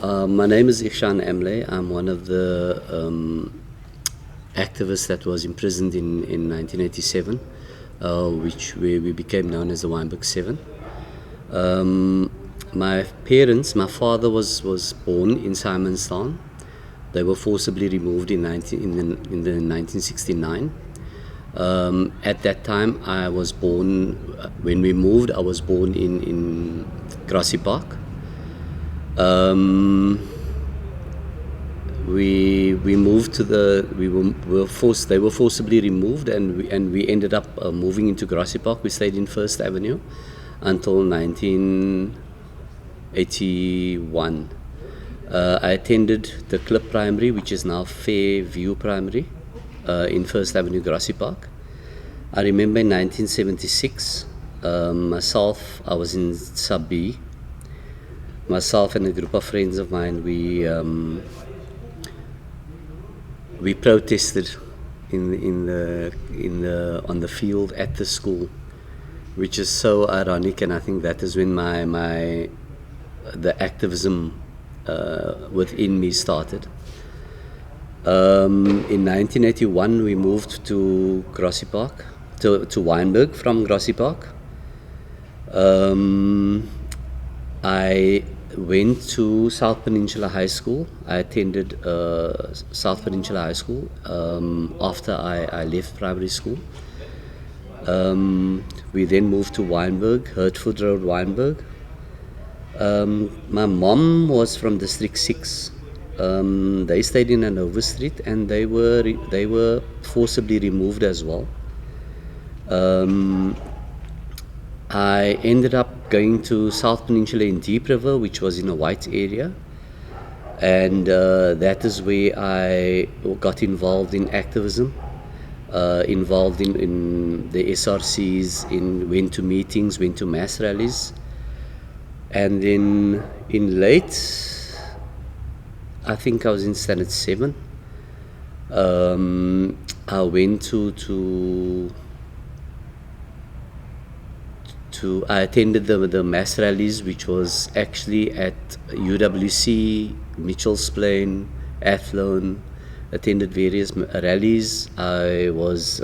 My name is Igshaan Amlay. I'm one of the activists that was imprisoned in 1987, which we became known as the Wynberg 7. My parents, my father was born in Simonstown. They were forcibly removed in 1969. At that time, I was born, when we moved, I was born in Grassy Park. We moved to they were forcibly removed, and we ended up moving into Grassy Park. We stayed in First Avenue until 1981. I attended the Clip Primary, which is now Fairview Primary, in First Avenue, Grassy Park. I remember in 1976, I was in Sub B. Myself and a group of friends of mine, we protested on the field at the school, which is so ironic, and I think that is when the activism within me started. In 1981, we moved to Grassy Park, to Wynberg from Grassy Park. I went to South Peninsula High School. I attended South Peninsula High School after I left primary school. We then moved to Wynberg, Hertford Road, Wynberg. My mom was from District 6. They stayed in Hanover Street, and they were forcibly removed as well. I ended up going to South Peninsula in Deep River, which was in a white area, and that is where I got involved in activism, involved in the SRCs, went to meetings, went to mass rallies, and then in late, I think I was in Standard 7, I went I attended the mass rallies, which was actually at UWC, Mitchell's Plain, Athlone. Attended various rallies. I was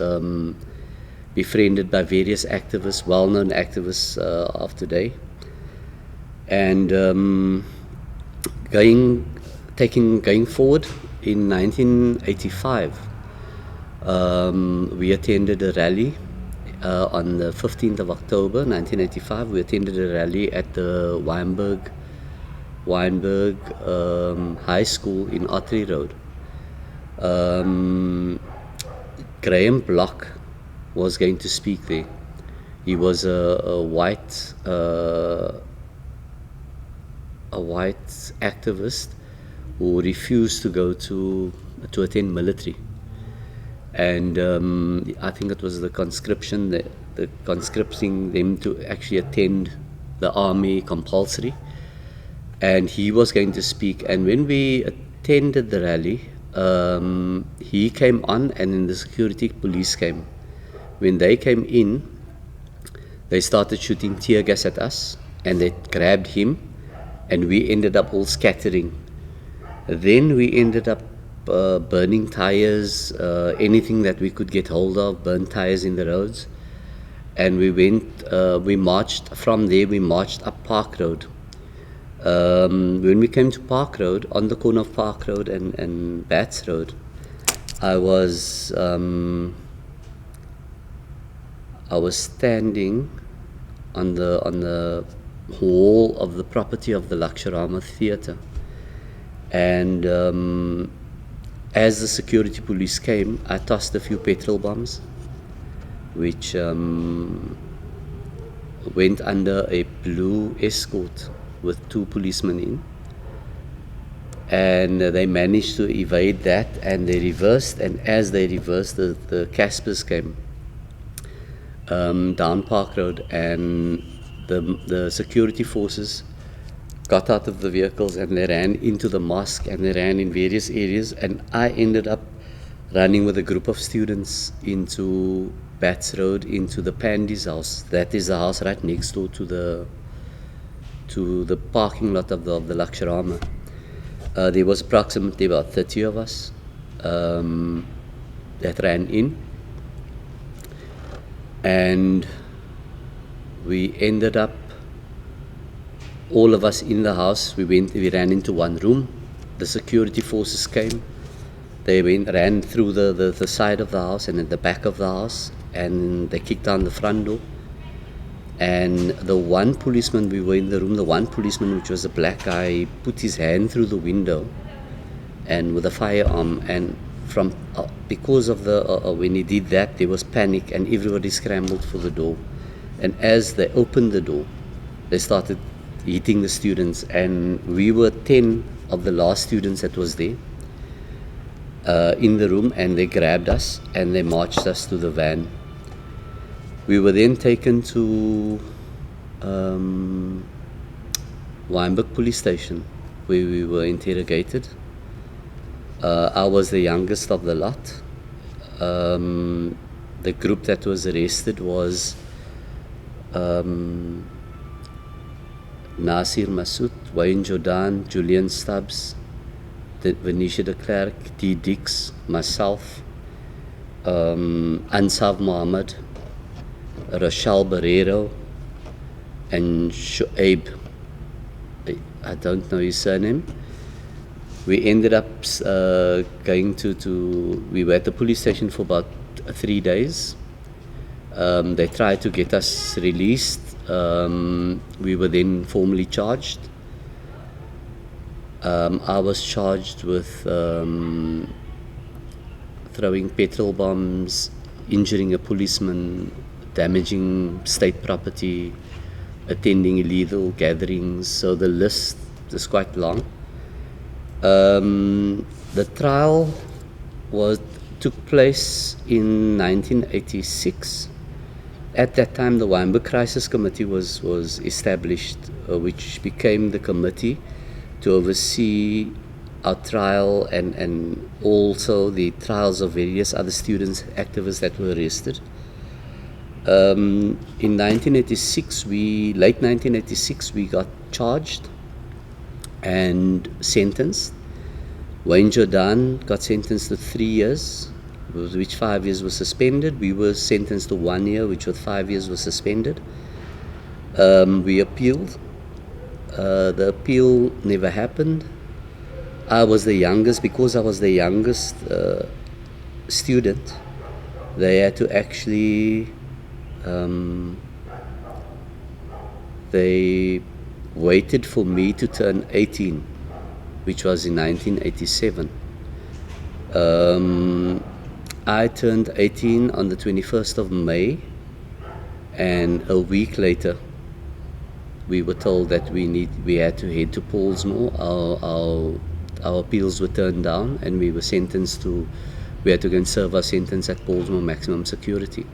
befriended by various activists, well-known activists of today, and going forward in 1985, we attended a rally. On the 15th of October 1985, we attended a rally at the Wynberg High School in Ottery Road. Graham Block was going to speak there. He was a white activist who refused to go to attend military. And I think it was the conscripting them to actually attend the army compulsory. And he was going to speak. And when we attended the rally, he came on, and then the security police came. When they came in, they started shooting tear gas at us, and they grabbed him, and we ended up all scattering. Then we ended up burning tires, anything that we could get hold of, burned tires in the roads. And we marched from there, we marched up Park Road. When we came to Park Road, on the corner of Park Road and Bats Road, I was standing on the wall of the property of the Lakshmarama Theatre. And as the security police came, I tossed a few petrol bombs, which went under a blue escort with 2 policemen in. And they managed to evade that, and they reversed. And as they reversed, the Caspers came down Park Road, and the security forces got out of the vehicles, and they ran into the mosque, and they ran in various areas, and I ended up running with a group of students into Bats Road, into the Pandy's house. That is the house right next door to the parking lot of the Lakshmarama. There was approximately about 30 of us that ran in, and we ended up, all of us in the house, we ran into one room. The security forces came. They ran through the side of the house and at the back of the house, and they kicked down the front door. And the one policeman, we were in the room, the one policeman, which was a black guy, put his hand through the window and with a firearm, and from because of the when he did that, there was panic and everybody scrambled for the door. And as they opened the door, they started hitting the students, and we were 10 of the last students that was there in the room, and they grabbed us and they marched us to the van. We were then taken to Wynberg police station, where we were interrogated. I was the youngest of the lot. The group that was arrested was Nasir Masood, Wayne Jordan, Julian Stubbs, Venetia de Klerk, D. Dix, myself, Ansaf Mohammed, Rochelle Barrero, and Shoaib. I don't know his surname. We ended up going we were at the police station for about 3 days. They tried to get us released. We were then formally charged. I was charged with throwing petrol bombs, injuring a policeman, damaging state property, attending illegal gatherings. So the list is quite long. The trial took place in 1986. At that time, the Wynberg Crisis Committee was established, which became the committee to oversee our trial and also the trials of various other students, activists that were arrested. In 1986, late 1986, we got charged and sentenced. Wayne Jordan got sentenced to 3 years, which 5 years was suspended. We were sentenced to 1 year, which with 5 years was suspended. We appealed. The appeal never happened. I was the youngest. Because I was the youngest student, they had to actually they waited for me to turn 18, which was in 1987. I turned 18 on the 21st of May, and a week later we were told that we had to head to Pollsmoor. Our appeals were turned down, and we had to go and serve our sentence at Pollsmoor maximum security.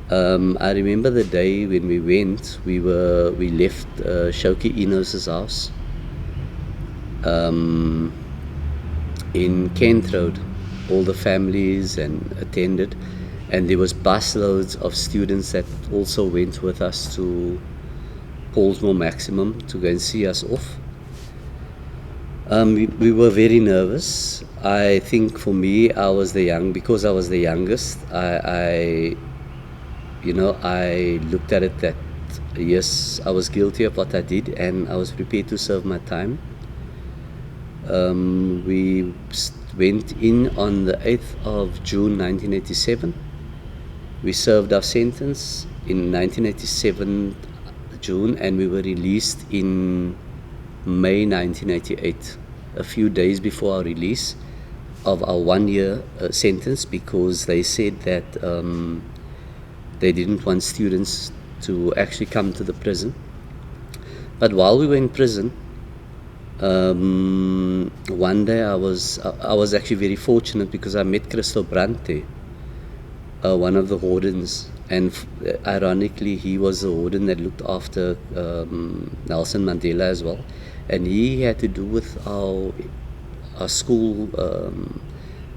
I remember the day when we went. We left Shouki Enos' house in Kent Road. All the families and attended, and there was busloads of students that also went with us to Pollsmoor maximum to go and see us off. We were very nervous. I think for me, because I was the youngest, I looked at it that, yes, I was guilty of what I did, and I was prepared to serve my time. We went in on the 8th of June 1987. We served our sentence in 1987 June, and we were released in May 1988, a few days before our release of our 1 year sentence, because they said that they didn't want students to actually come to the prison. But while we were in prison, one day I was actually very fortunate, because I met Christo Brante, one of the wardens, and ironically he was the warden that looked after Nelson Mandela as well, and he had to do with our school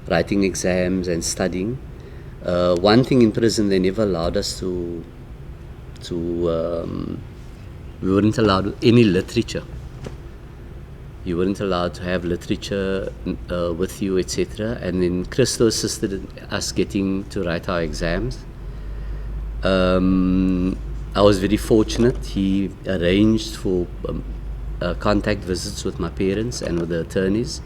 writing exams and studying. One thing in prison, they never allowed us we weren't allowed any literature. You weren't allowed to have literature with you, etc. And then Christo assisted in us getting to write our exams. I was very fortunate. He arranged for contact visits with my parents and with the attorneys.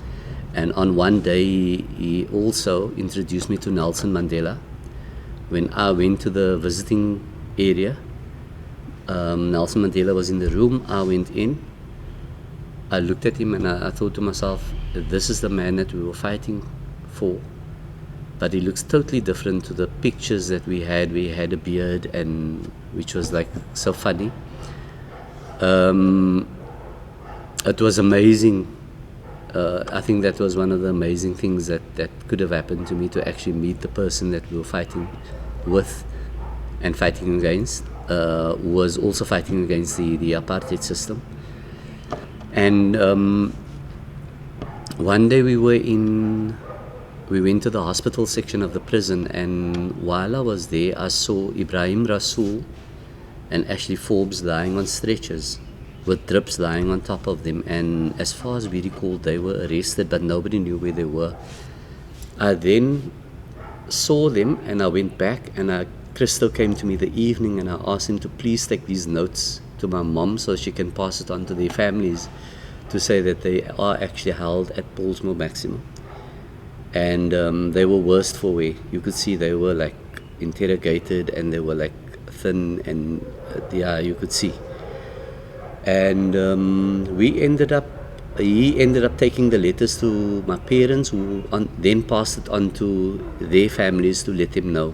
And on one day, he also introduced me to Nelson Mandela. When I went to the visiting area, Nelson Mandela was in the room. I went in. I looked at him and I thought to myself, this is the man that we were fighting for. But he looks totally different to the pictures that we had. We had a beard, and which was like so funny. It was amazing. I think that was one of the amazing things that could have happened to me, to actually meet the person that we were fighting with and fighting against, who was also fighting against the apartheid system. And one day we went to the hospital section of the prison, and while I was there, I saw Ibrahim Rasool and Ashley Forbes lying on stretchers with drips lying on top of them. And as far as we recall, they were arrested, but nobody knew where they were. I then saw them, and I went back, and Crystal came to me the evening, and I asked him to please take these notes to my mom so she can pass it on to their families, to say that they are actually held at Paulsmoor Maximum. And they were worst for wear. You could see they were like interrogated, and they were like thin, and you could see. And he ended up taking the letters to my parents, who then passed it on to their families to let them know.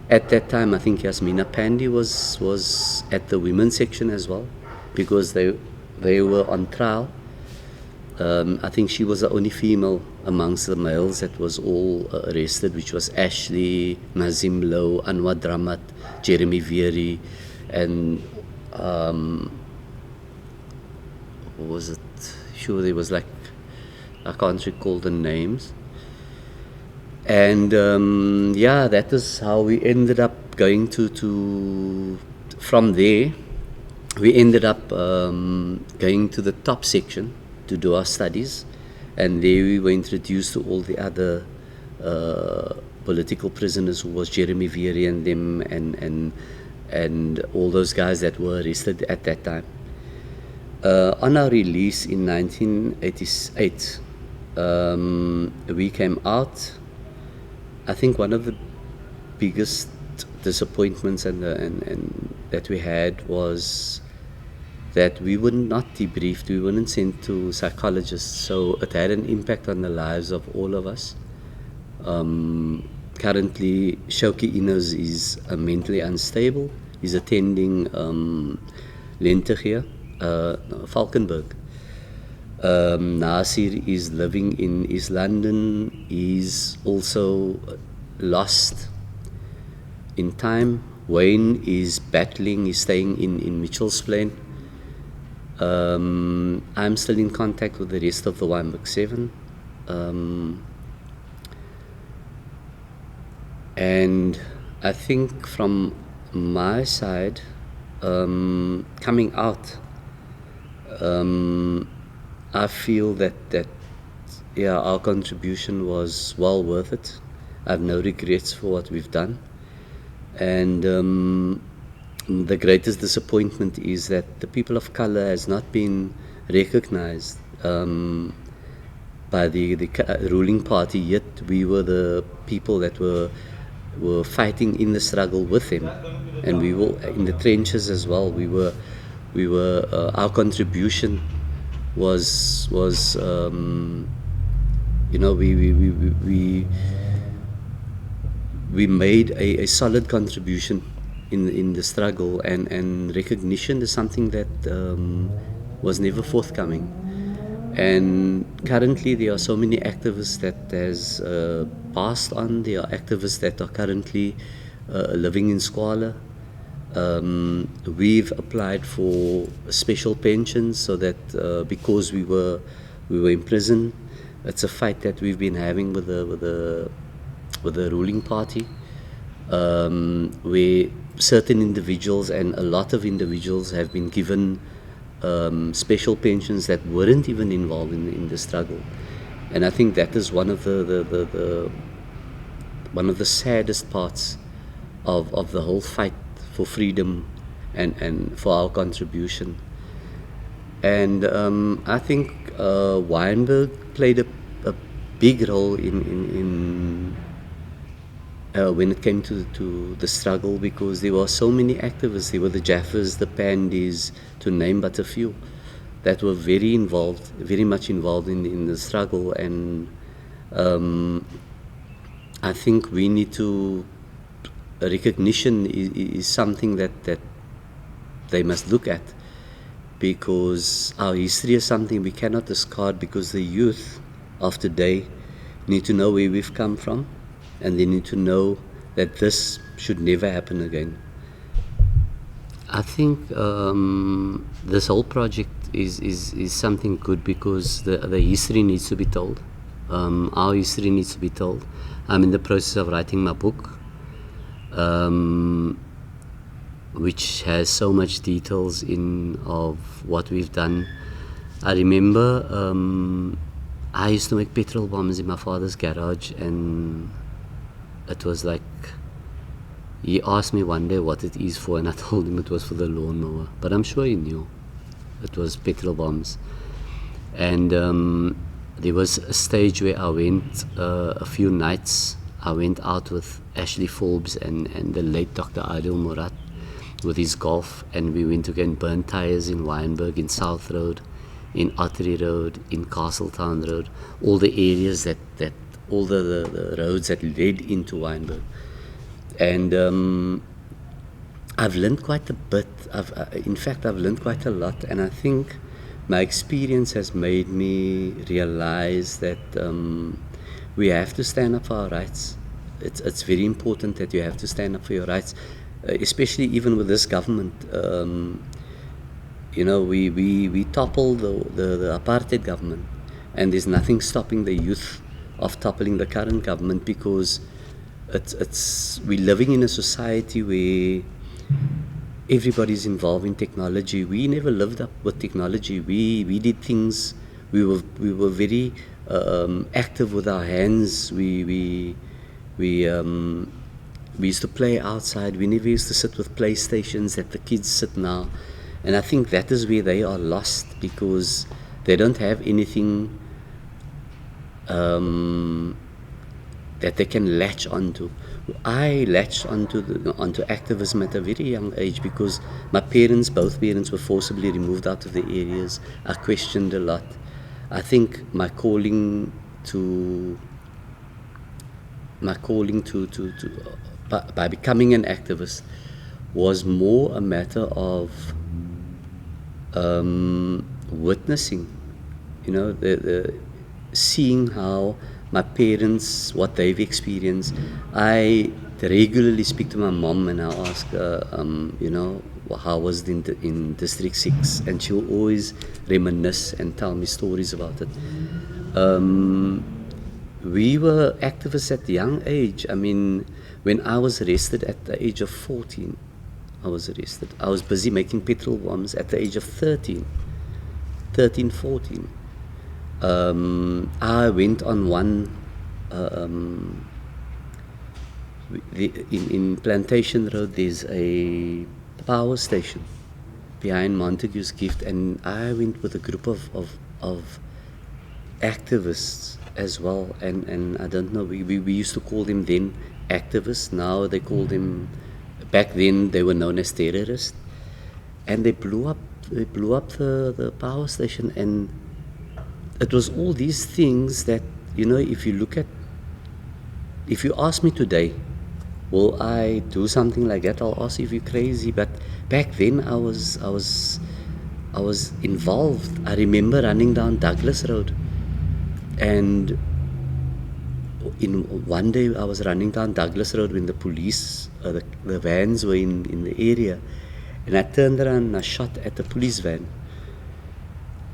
At that time, I think Yasmina Pandey was at the women's section as well, because they were on trial. I think she was the only female amongst the males that was all arrested, which was Ashley, Nazim Low, Anwar Dramat, Jeremy Veery, and what was it? Sure, there was like, I can't recall the names. And that is how we ended up going to from there. We ended up going to the top section to do our studies, and there we were introduced to all the other political prisoners, who was Jeremy Veery and them, and all those guys that were arrested at that time. On our release in 1988, we came out. I think one of the biggest disappointments and that we had was that we were not debriefed, we weren't sent to psychologists, so it had an impact on the lives of all of us. Currently, Shauki Inos is mentally unstable. He's attending Lente here, Valkenburg. Nasir is living in East London. He's also lost in time. Wayne is battling, he's staying in Mitchell's Plain. I'm still in contact with the rest of the Wynberg 7. And I think from my side, coming out, I feel that our contribution was well worth it. I have no regrets for what we've done. And the greatest disappointment is that the people of color has not been recognized by the ruling party, yet we were the people that were fighting in the struggle with them, and we were in the trenches as well. We were our contribution was we made a solid contribution in the struggle, and recognition is something that was never forthcoming. And currently there are so many activists that has passed on. There are activists that are currently living in squalor. We've applied for special pensions so that because we were in prison. It's a fight that we've been having with the ruling party, where certain individuals and a lot of individuals have been given special pensions that weren't even involved in the struggle. And I think that is one of the saddest parts of the whole fight for freedom and for our contribution. And I think Wynberg played a big role in when it came to the struggle, because there were so many activists. There were the Jaffers, the Pandies, to name but a few, that were very much involved in the struggle. And I think we need to, recognition is something that they must look at, because our history is something we cannot discard, because the youth of today need to know where we've come from, and they need to know that this should never happen again. I think this whole project is something good, because the history needs to be told. Our history needs to be told. I'm in the process of writing my book, which has so much details of what we've done. I remember I used to make petrol bombs in my father's garage, and it was like, he asked me one day what it is for, and I told him it was for the lawnmower, but I'm sure he knew it was petrol bombs. And there was a stage where I went a few nights. I went out with Ashley Forbes and the late Dr. Adil Murat with his golf, and we went to go and burn tires in Wynberg, in South Road, in Ottery Road, in Castletown Road, all the areas that all the roads that led into Wynberg. And I've learned quite a bit. In fact, I've learned quite a lot, and I think my experience has made me realize that we have to stand up for our rights. It's very important that you have to stand up for your rights, especially even with this government. We toppled the apartheid government, and there's nothing stopping the youth of toppling the current government, because we're living in a society where everybody's involved in technology. We never lived up with technology. We did things. We were very active with our hands. We used to play outside. We never used to sit with PlayStations that the kids sit now. And I think that is where they are lost, because they don't have anything that they can latch onto. I latched onto activism at a very young age, because both parents were forcibly removed out of the areas. I questioned a lot. I think my calling by becoming an activist was more a matter of witnessing, the seeing how my parents, what they've experienced. I regularly speak to my mom, and I ask her, how was it in District 6? And she'll always reminisce and tell me stories about it. We were activists at a young age. I mean, when I was arrested at the age of 14, I was busy making petrol bombs at the age of 13, 14. I went on one in Plantation Road. There's a power station behind Montague's Gift, and I went with a group of activists as well. And I don't know, we used to call them then activists. Now they call them, back then they were known as terrorists. And they blew up the power station, and it was all these things that, if you ask me today, will I do something like that? I'll ask you if you're crazy. But back then I was involved. I remember running down Douglas Road, and one day I was running down Douglas Road when the police, the vans were in the area, and I turned around and I shot at the police van.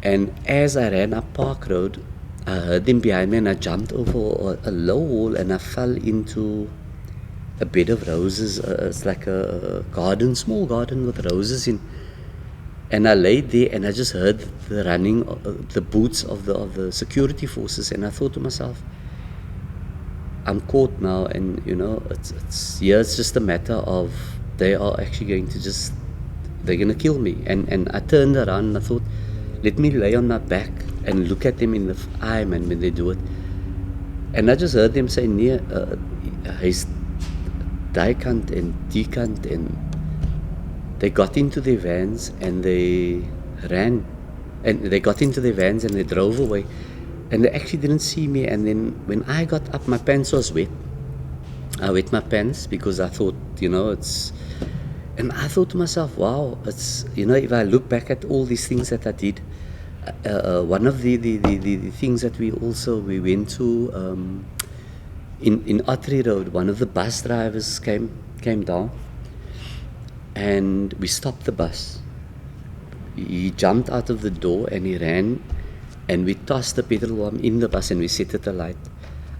And as I ran up Park Road, I heard them behind me, and I jumped over a low wall, and I fell into a bed of roses. It's like a garden, small garden with roses in. And I laid there and I just heard the running, the boots of the security forces, and I thought to myself, I'm caught now, and it's just a matter of they are actually going to they're going to kill me. And I turned around and I thought, let me lay on my back and look at them in the eye, man, when they do it. And I just heard them say, nee, hy's daai kant en die kant, and they got into their vans and they ran, and they got into their vans and they drove away, and they actually didn't see me. And then when I got up, my pants was wet. I wet my pants because I thought, and I thought to myself, wow, it's, if I look back at all these things that I did, one of the things that we went to, in Ottery Road, one of the bus drivers came down, and we stopped the bus. He jumped out of the door and he ran, and we tossed the petrol bomb in the bus and we set it alight.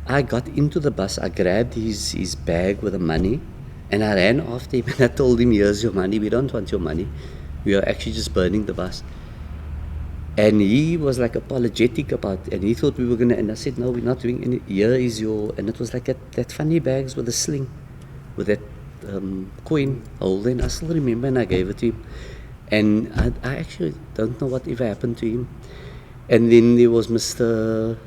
I got into the bus, I grabbed his bag with the money, and I ran after him and I told him, here's your money, we don't want your money, we are actually just burning the bus. And he was like apologetic about it, and he thought we were going to, and I said, no, we're not doing any, here is your, and it was like that funny bags with a sling, with that coin holder, and I still remember, and I gave it to him. And I actually don't know what ever happened to him. And then there was Mr.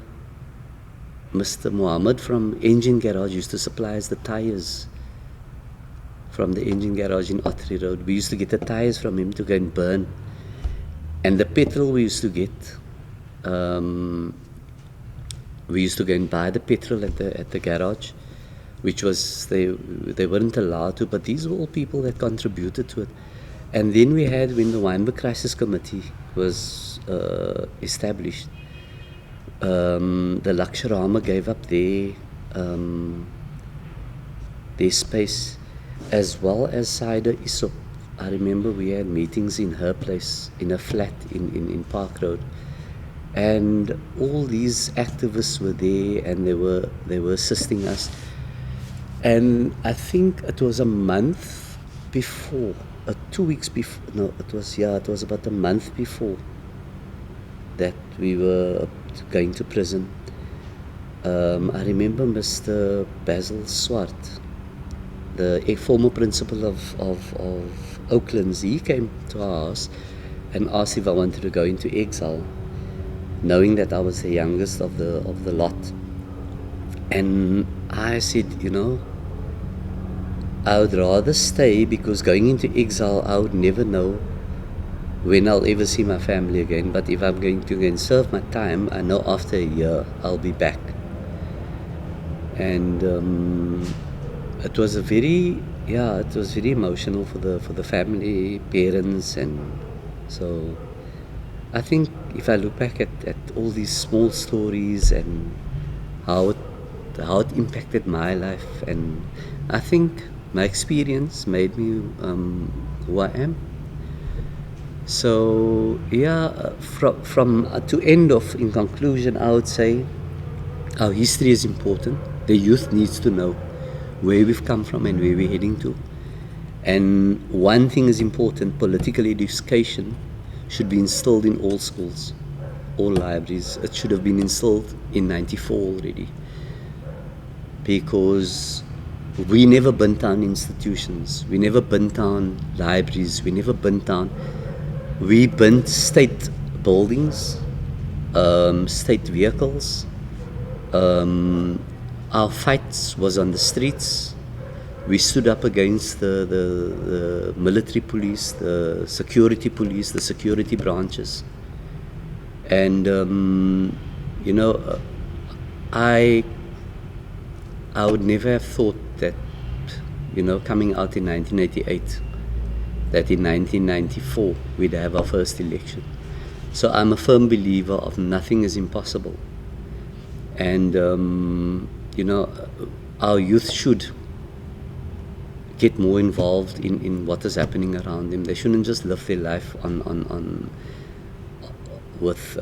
Mohammed from Engine Garage, used to supply us the tires from the Engine Garage in Ottery Road. We used to get the tires from him to go and burn. And the petrol we used to get, we used to go and buy the petrol at the garage, which was, they weren't allowed to, but these were all people that contributed to it. And then we had, when the Wynberg Crisis Committee was established, the Laksharama gave up their space, as well as Saida Isop. I remember we had meetings in her place, in a flat in Park Road, and all these activists were there, and they were assisting us. And I think it was a month before, 2 weeks before, no, it was about a month before that we were going to prison. I remember Mr. Basil Swart, the former principal of Oaklands, he came to our house and asked if I wanted to go into exile, knowing that I was the youngest of the lot. And I said, I would rather stay, because going into exile, I would never know when I'll ever see my family again. But if I'm going to go and serve my time, I know after a year I'll be back. And it was very emotional for the family, parents, and so I think if I look back at all these small stories and how it impacted my life, and I think my experience made me who I am. So from to end off, in conclusion, I would say our history is important. The youth needs to know where we've come from and where we're heading to. And one thing is important: political education should be instilled in all schools, all libraries. It should have been instilled in 94 already, because we never burnt down institutions, we never burnt down libraries, we never burnt down. We burnt state buildings, state vehicles. Our fights was on the streets. We stood up against the military police, the security police, the security branches. And I would never have thought that, coming out in 1988, that in 1994 we'd have our first election. So I'm a firm believer of nothing is impossible. And our youth should get more involved in what is happening around them. They shouldn't just live their life with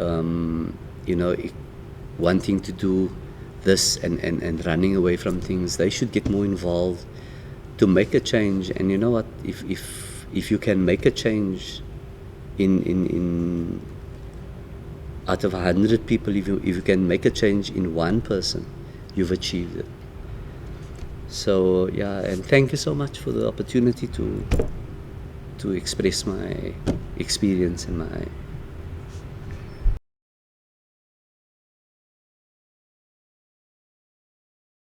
wanting to do this and running away from things. They should get more involved to make a change. And you know what, if you can make a change in out of 100 people, if you can make a change in one person, you've achieved it. So yeah, and thank you so much for the opportunity to express my experience and my